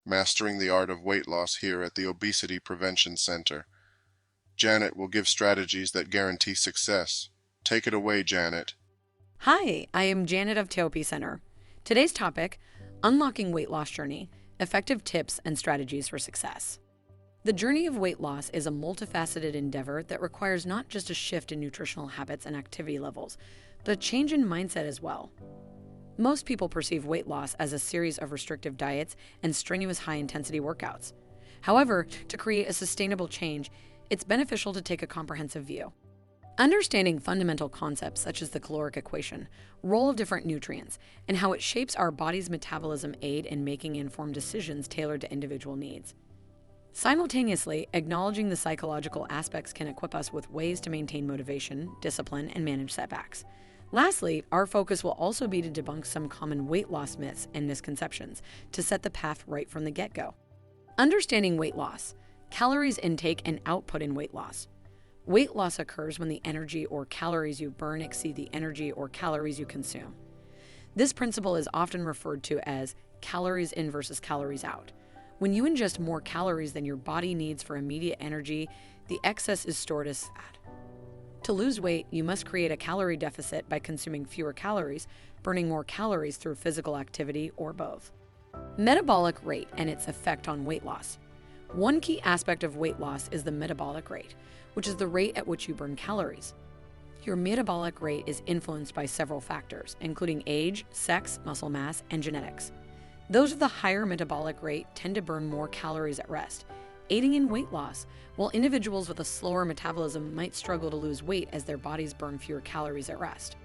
Mastering the Art of Weight Loss here at the Obesity Prevention Center. Janet will give strategies that guarantee success. Take it away, Janet. Hi, I am Janet of TOP Center. Today's topic, Unlocking Weight Loss Journey, Effective Tips and Strategies for Success. The journey of weight loss is a multifaceted endeavor that requires not just a shift in nutritional habits and activity levels, but a change in mindset as well. Most people perceive weight loss as a series of restrictive diets and strenuous high-intensity workouts. However, to create a sustainable change, it's beneficial to take a comprehensive view. Understanding fundamental concepts such as the caloric equation, role of different nutrients, and how it shapes our body's metabolism aid in making informed decisions tailored to individual needs. Simultaneously, acknowledging the psychological aspects can equip us with ways to maintain motivation, discipline, and manage setbacks. Lastly, our focus will also be to debunk some common weight loss myths and misconceptions to set the path right from the get-go. Understanding weight loss, calories intake and output in weight loss. Weight loss occurs when the energy or calories you burn exceed the energy or calories you consume. This principle is often referred to as calories in versus calories out. When you ingest more calories than your body needs for immediate energy, the excess is stored as fat. To lose weight, you must create a calorie deficit by consuming fewer calories, burning more calories through physical activity, or both. Metabolic rate and its effect on weight loss. One key aspect of weight loss is the metabolic rate, which is the rate at which you burn calories. Your metabolic rate is influenced by several factors, including age, sex, muscle mass, and genetics. Those with a higher metabolic rate tend to burn more calories at rest, aiding in weight loss, while individuals with a slower metabolism might struggle to lose weight as their bodies burn fewer calories at rest.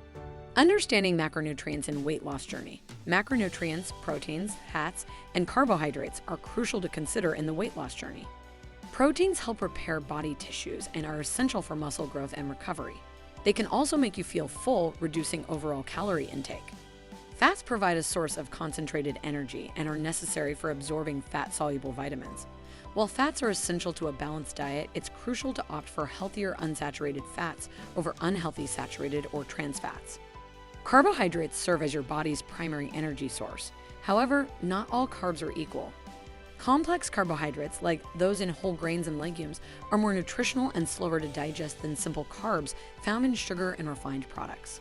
Understanding macronutrients in weight loss journey. Macronutrients, proteins, fats, and carbohydrates are crucial to consider in the weight loss journey. Proteins help repair body tissues and are essential for muscle growth and recovery. They can also make you feel full, reducing overall calorie intake. Fats provide a source of concentrated energy and are necessary for absorbing fat-soluble vitamins. While fats are essential to a balanced diet, it's crucial to opt for healthier unsaturated fats over unhealthy saturated or trans fats. Carbohydrates serve as your body's primary energy source. However, not all carbs are equal. Complex carbohydrates, like those in whole grains and legumes, are more nutritional and slower to digest than simple carbs found in sugar and refined products.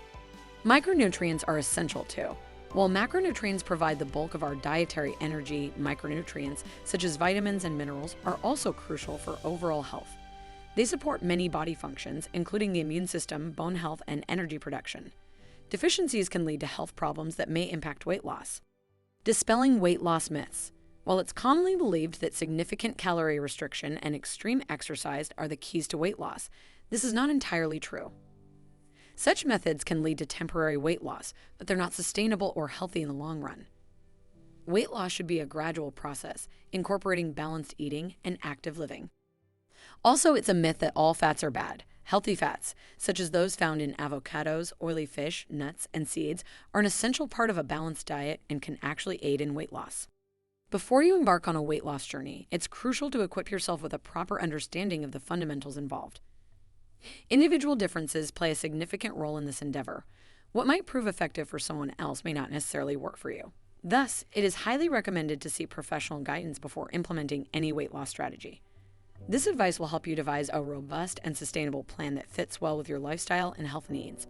Micronutrients are essential too. While macronutrients provide the bulk of our dietary energy, micronutrients, such as vitamins and minerals, are also crucial for overall health. They support many body functions, including the immune system, bone health, and energy production. Deficiencies can lead to health problems that may impact weight loss. Dispelling weight loss myths. While it's commonly believed that significant calorie restriction and extreme exercise are the keys to weight loss, this is not entirely true. Such methods can lead to temporary weight loss, but they're not sustainable or healthy in the long run. Weight loss should be a gradual process, incorporating balanced eating and active living. Also, it's a myth that all fats are bad. Healthy fats, such as those found in avocados, oily fish, nuts, and seeds, are an essential part of a balanced diet and can actually aid in weight loss. Before you embark on a weight loss journey, it's crucial to equip yourself with a proper understanding of the fundamentals involved. Individual differences play a significant role in this endeavor. What might prove effective for someone else may not necessarily work for you. Thus, it is highly recommended to seek professional guidance before implementing any weight loss strategy. This advice will help you devise a robust and sustainable plan that fits well with your lifestyle and health needs.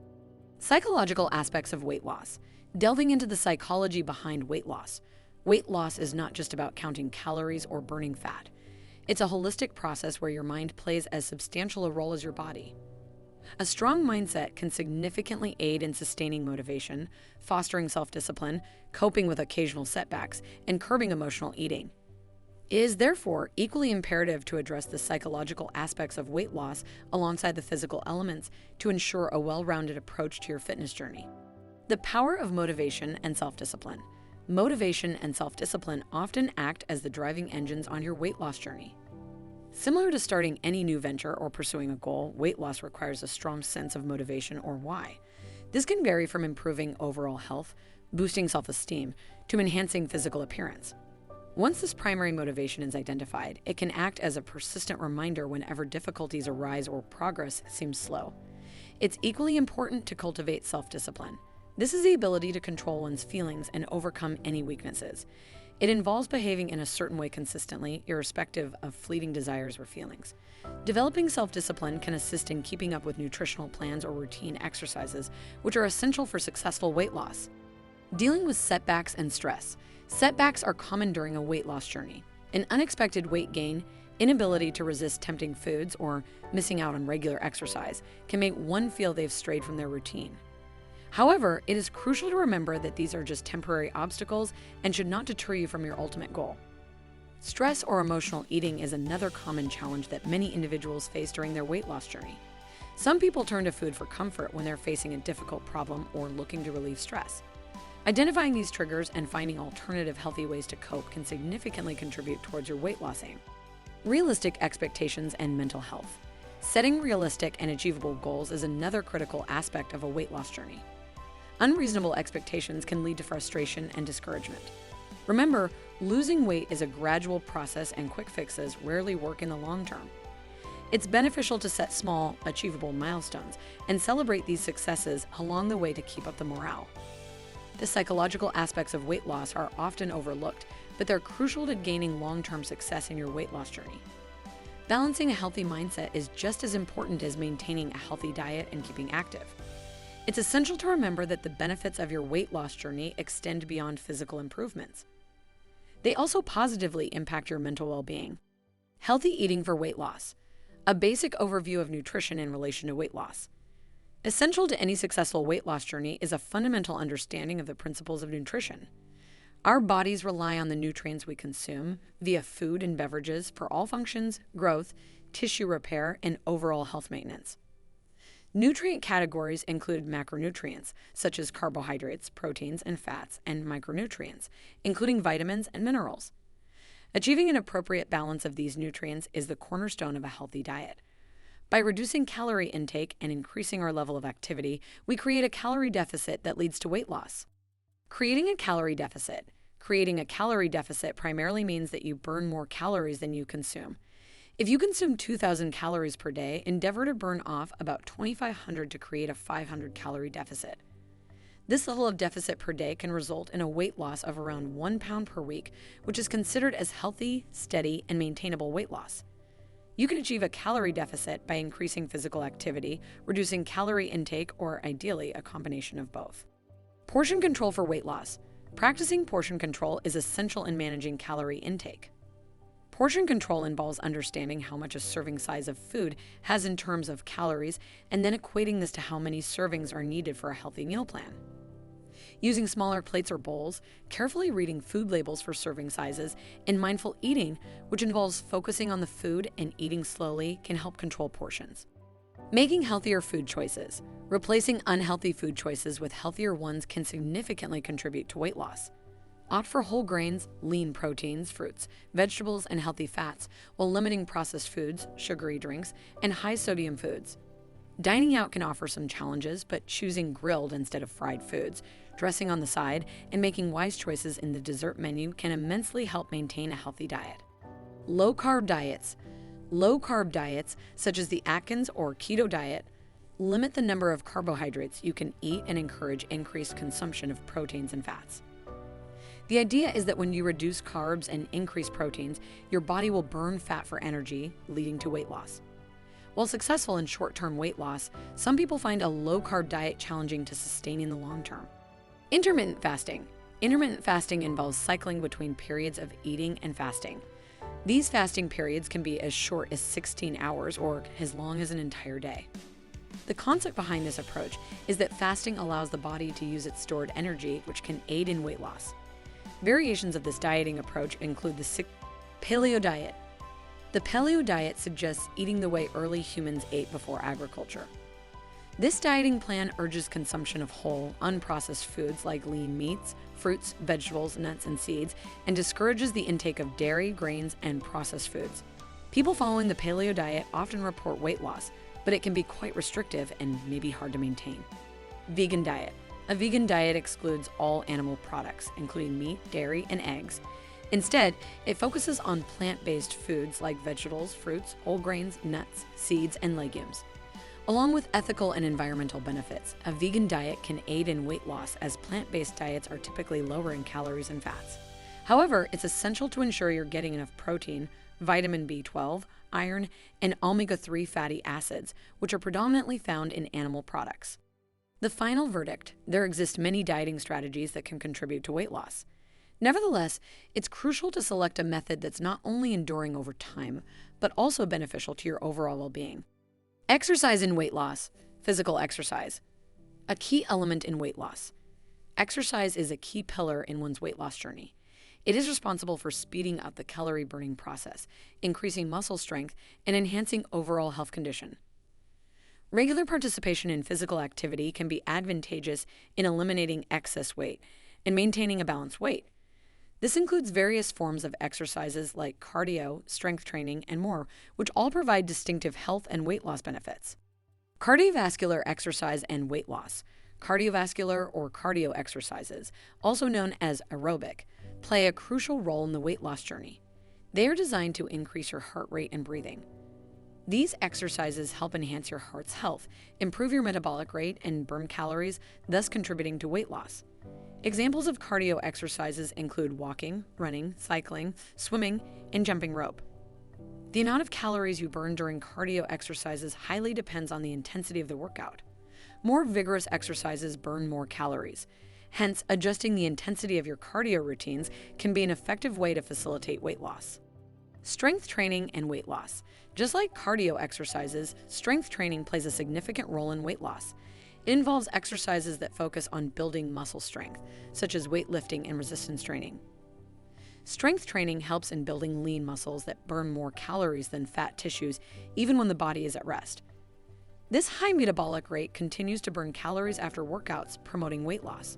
Psychological aspects of weight loss. Delving into the psychology behind weight loss. Weight loss is not just about counting calories or burning fat. It's a holistic process where your mind plays as substantial a role as your body. A strong mindset can significantly aid in sustaining motivation, fostering self-discipline, coping with occasional setbacks, and curbing emotional eating. It is therefore equally imperative to address the psychological aspects of weight loss alongside the physical elements to ensure a well-rounded approach to your fitness journey. The power of motivation and self-discipline. Motivation and self-discipline often act as the driving engines on your weight loss journey. Similar to starting any new venture or pursuing a goal, weight loss requires a strong sense of motivation or why. This can vary from improving overall health, boosting self-esteem, to enhancing physical appearance. Once this primary motivation is identified, it can act as a persistent reminder whenever difficulties arise or progress seems slow. It's equally important to cultivate self-discipline. This is the ability to control one's feelings and overcome any weaknesses. It involves behaving in a certain way consistently, irrespective of fleeting desires or feelings. Developing self-discipline can assist in keeping up with nutritional plans or routine exercises, which are essential for successful weight loss. Dealing with setbacks and stress. Setbacks are common during a weight loss journey. An unexpected weight gain, inability to resist tempting foods, or missing out on regular exercise can make one feel they've strayed from their routine. However, it is crucial to remember that these are just temporary obstacles and should not deter you from your ultimate goal. Stress or emotional eating is another common challenge that many individuals face during their weight loss journey. Some people turn to food for comfort when they're facing a difficult problem or looking to relieve stress. Identifying these triggers and finding alternative healthy ways to cope can significantly contribute towards your weight loss aim. Realistic expectations and mental health. Setting realistic and achievable goals is another critical aspect of a weight loss journey. Unreasonable expectations can lead to frustration and discouragement. Remember, losing weight is a gradual process and quick fixes rarely work in the long term. It's beneficial to set small, achievable milestones and celebrate these successes along the way to keep up the morale. The psychological aspects of weight loss are often overlooked, but they're crucial to gaining long-term success in your weight loss journey. Balancing a healthy mindset is just as important as maintaining a healthy diet and keeping active. It's essential to remember that the benefits of your weight loss journey extend beyond physical improvements. They also positively impact your mental well-being. Healthy eating for weight loss. A basic overview of nutrition in relation to weight loss. Essential to any successful weight loss journey is a fundamental understanding of the principles of nutrition. Our bodies rely on the nutrients we consume via food and beverages for all functions, growth, tissue repair, and overall health maintenance. Nutrient categories include macronutrients, such as carbohydrates, proteins, and fats, and micronutrients, including vitamins and minerals. Achieving an appropriate balance of these nutrients is the cornerstone of a healthy diet. By reducing calorie intake and increasing our level of activity, we create a calorie deficit that leads to weight loss. Creating a calorie deficit. Creating a calorie deficit primarily means that you burn more calories than you consume. If you consume 2,000 calories per day, endeavor to burn off about 2,500 to create a 500 calorie deficit. This level of deficit per day can result in a weight loss of around 1 pound per week, which is considered as healthy, steady, and maintainable weight loss. You can achieve a calorie deficit by increasing physical activity, reducing calorie intake, or ideally, a combination of both. Portion control for weight loss. Practicing portion control is essential in managing calorie intake. Portion control involves understanding how much a serving size of food has in terms of calories and then equating this to how many servings are needed for a healthy meal plan. Using smaller plates or bowls, carefully reading food labels for serving sizes, and mindful eating, which involves focusing on the food and eating slowly, can help control portions. Making healthier food choices. Replacing unhealthy food choices with healthier ones can significantly contribute to weight loss. Opt for whole grains, lean proteins, fruits, vegetables, and healthy fats, while limiting processed foods, sugary drinks, and high-sodium foods. Dining out can offer some challenges, but choosing grilled instead of fried foods, dressing on the side, and making wise choices in the dessert menu can immensely help maintain a healthy diet. Low-carb diets. Low-carb diets, such as the Atkins or keto diet, limit the number of carbohydrates you can eat and encourage increased consumption of proteins and fats. The idea is that when you reduce carbs and increase proteins, your body will burn fat for energy, leading to weight loss. While successful in short-term weight loss, some people find a low-carb diet challenging to sustain in the long term. Intermittent fasting. Intermittent fasting involves cycling between periods of eating and fasting. These fasting periods can be as short as 16 hours or as long as an entire day. The concept behind this approach is that fasting allows the body to use its stored energy, which can aid in weight loss. Variations of this dieting approach include the paleo diet. The paleo diet suggests eating the way early humans ate before agriculture. This dieting plan urges consumption of whole, unprocessed foods like lean meats, fruits, vegetables, nuts, and seeds, and discourages the intake of dairy, grains, and processed foods. People following the paleo diet often report weight loss, but it can be quite restrictive and may be hard to maintain. Vegan diet. A vegan diet excludes all animal products, including meat, dairy, and eggs. Instead, it focuses on plant-based foods like vegetables, fruits, whole grains, nuts, seeds, and legumes. Along with ethical and environmental benefits, a vegan diet can aid in weight loss as plant-based diets are typically lower in calories and fats. However, it's essential to ensure you're getting enough protein, vitamin B12, iron, and omega-3 fatty acids, which are predominantly found in animal products. The final verdict: there exist many dieting strategies that can contribute to weight loss. Nevertheless, it's crucial to select a method that's not only enduring over time, but also beneficial to your overall well-being. Exercise in weight loss. Physical exercise. A key element in weight loss. Exercise is a key pillar in one's weight loss journey. It is responsible for speeding up the calorie burning process, increasing muscle strength, and enhancing overall health condition. Regular participation in physical activity can be advantageous in eliminating excess weight and maintaining a balanced weight. This includes various forms of exercises like cardio, strength training, and more, which all provide distinctive health and weight loss benefits. Cardiovascular exercise and weight loss. Cardiovascular or cardio exercises, also known as aerobic, play a crucial role in the weight loss journey. They are designed to increase your heart rate and breathing. These exercises help enhance your heart's health, improve your metabolic rate, and burn calories, thus contributing to weight loss. Examples of cardio exercises include walking, running, cycling, swimming, and jumping rope. The amount of calories you burn during cardio exercises highly depends on the intensity of the workout. More vigorous exercises burn more calories. Hence, adjusting the intensity of your cardio routines can be an effective way to facilitate weight loss. Strength training and weight loss. Just like cardio exercises, strength training plays a significant role in weight loss. It involves exercises that focus on building muscle strength, such as weightlifting and resistance training. Strength training helps in building lean muscles that burn more calories than fat tissues, even when the body is at rest. This high metabolic rate continues to burn calories after workouts, promoting weight loss.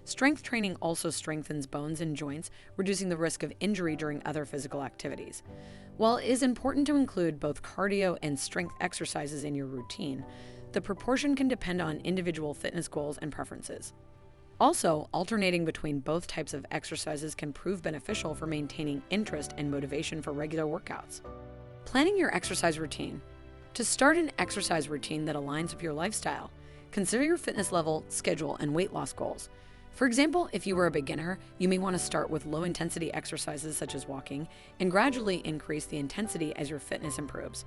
Strength training also strengthens bones and joints, reducing the risk of injury during other physical activities. While it is important to include both cardio and strength exercises in your routine, the proportion can depend on individual fitness goals and preferences. Also, alternating between both types of exercises can prove beneficial for maintaining interest and motivation for regular workouts. Planning your exercise routine. To start an exercise routine that aligns with your lifestyle, consider your fitness level, schedule, and weight loss goals. For example, if you were a beginner, you may want to start with low-intensity exercises such as walking and gradually increase the intensity as your fitness improves.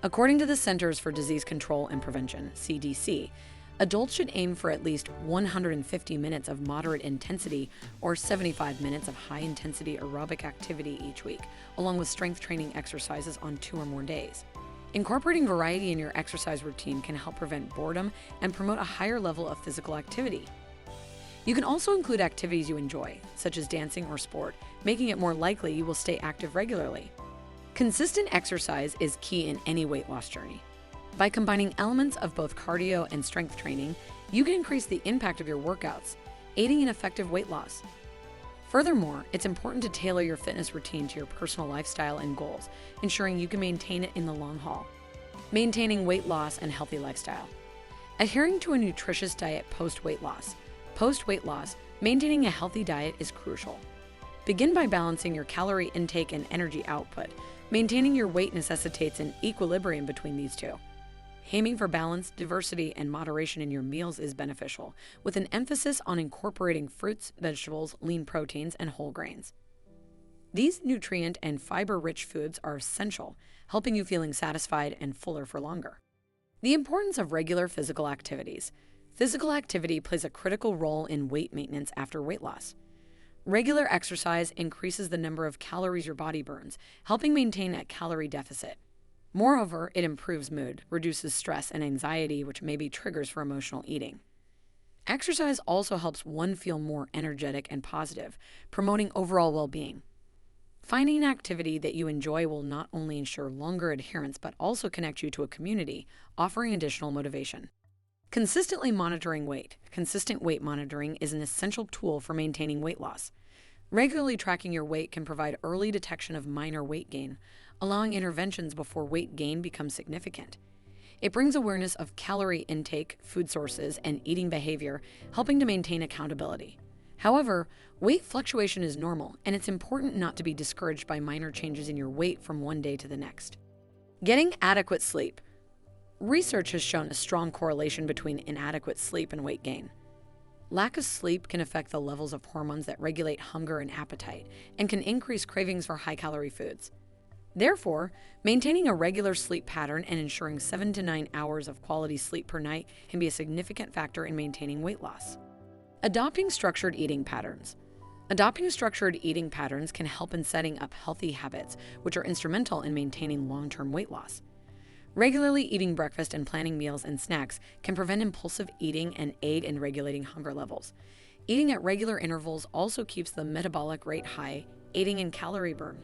According to the Centers for Disease Control and Prevention, CDC, adults should aim for at least 150 minutes of moderate intensity or 75 minutes of high-intensity aerobic activity each week, along with strength training exercises on 2 or more days. Incorporating variety in your exercise routine can help prevent boredom and promote a higher level of physical activity. You can also include activities you enjoy, such as dancing or sport, making it more likely you will stay active regularly. Consistent exercise is key in any weight loss journey. By combining elements of both cardio and strength training, you can increase the impact of your workouts, aiding in effective weight loss. Furthermore, it's important to tailor your fitness routine to your personal lifestyle and goals, ensuring you can maintain it in the long haul. Maintaining weight loss and healthy lifestyle. Adhering to a nutritious diet post-weight loss. Post-weight loss, maintaining a healthy diet is crucial. Begin by balancing your calorie intake and energy output. Maintaining your weight necessitates an equilibrium between these two. Aiming for balance, diversity, and moderation in your meals is beneficial, with an emphasis on incorporating fruits, vegetables, lean proteins, and whole grains. These nutrient and fiber-rich foods are essential, helping you feeling satisfied and fuller for longer. The importance of regular physical activities. Physical activity plays a critical role in weight maintenance after weight loss. Regular exercise increases the number of calories your body burns, helping maintain a calorie deficit. Moreover, it improves mood, reduces stress and anxiety, which may be triggers for emotional eating. Exercise also helps one feel more energetic and positive, promoting overall well-being. Finding an activity that you enjoy will not only ensure longer adherence, but also connect you to a community, offering additional motivation. Consistently monitoring weight. Consistent weight monitoring is an essential tool for maintaining weight loss. Regularly tracking your weight can provide early detection of minor weight gain, allowing interventions before weight gain becomes significant. It brings awareness of calorie intake, food sources, and eating behavior, helping to maintain accountability. However, weight fluctuation is normal, and it's important not to be discouraged by minor changes in your weight from one day to the next. Getting adequate sleep. Research has shown a strong correlation between inadequate sleep and weight gain. Lack of sleep can affect the levels of hormones that regulate hunger and appetite and can increase cravings for high calorie foods. Therefore, maintaining a regular sleep pattern and ensuring 7 to 9 hours of quality sleep per night can be a significant factor in maintaining weight loss. Adopting structured eating patterns. Adopting structured eating patterns can help in setting up healthy habits, which are instrumental in maintaining long-term weight loss. Regularly eating breakfast and planning meals and snacks can prevent impulsive eating and aid in regulating hunger levels. Eating at regular intervals also keeps the metabolic rate high, aiding in calorie burn.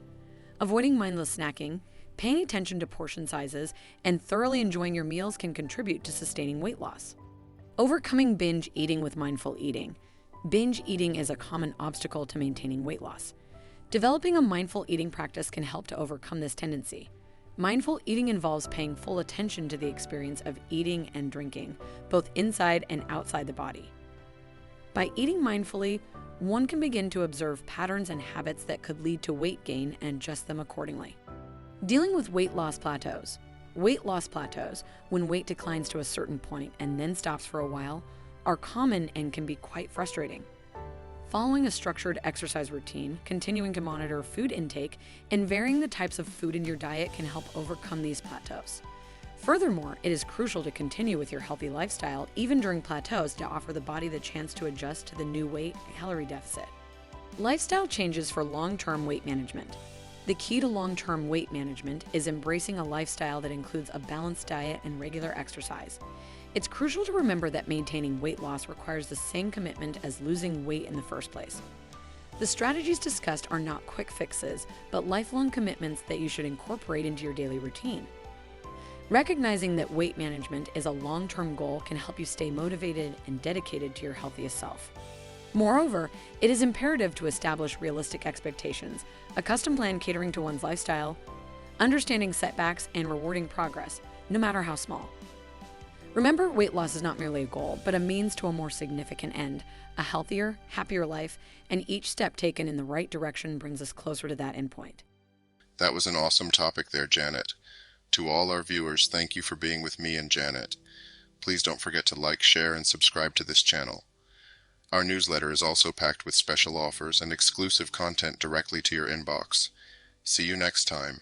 Avoiding mindless snacking, paying attention to portion sizes, and thoroughly enjoying your meals can contribute to sustaining weight loss. Overcoming binge eating with mindful eating. Binge eating is a common obstacle to maintaining weight loss. Developing a mindful eating practice can help to overcome this tendency. Mindful eating involves paying full attention to the experience of eating and drinking, both inside and outside the body. By eating mindfully, one can begin to observe patterns and habits that could lead to weight gain and adjust them accordingly. Dealing with weight loss plateaus. Weight loss plateaus, when weight declines to a certain point and then stops for a while, are common and can be quite frustrating. Following a structured exercise routine, continuing to monitor food intake, and varying the types of food in your diet can help overcome these plateaus. Furthermore, it is crucial to continue with your healthy lifestyle even during plateaus to offer the body the chance to adjust to the new weight and calorie deficit. Lifestyle changes for long-term weight management. The key to long-term weight management is embracing a lifestyle that includes a balanced diet and regular exercise. It's crucial to remember that maintaining weight loss requires the same commitment as losing weight in the first place. The strategies discussed are not quick fixes, but lifelong commitments that you should incorporate into your daily routine. Recognizing that weight management is a long-term goal can help you stay motivated and dedicated to your healthiest self. Moreover, it is imperative to establish realistic expectations, a custom plan catering to one's lifestyle, understanding setbacks, and rewarding progress, no matter how small. Remember, weight loss is not merely a goal, but a means to a more significant end, a healthier, happier life, and each step taken in the right direction brings us closer to that endpoint. That was an awesome topic there, Janet. To all our viewers, thank you for being with me and Janet. Please don't forget to like, share, and subscribe to this channel. Our newsletter is also packed with special offers and exclusive content directly to your inbox. See you next time.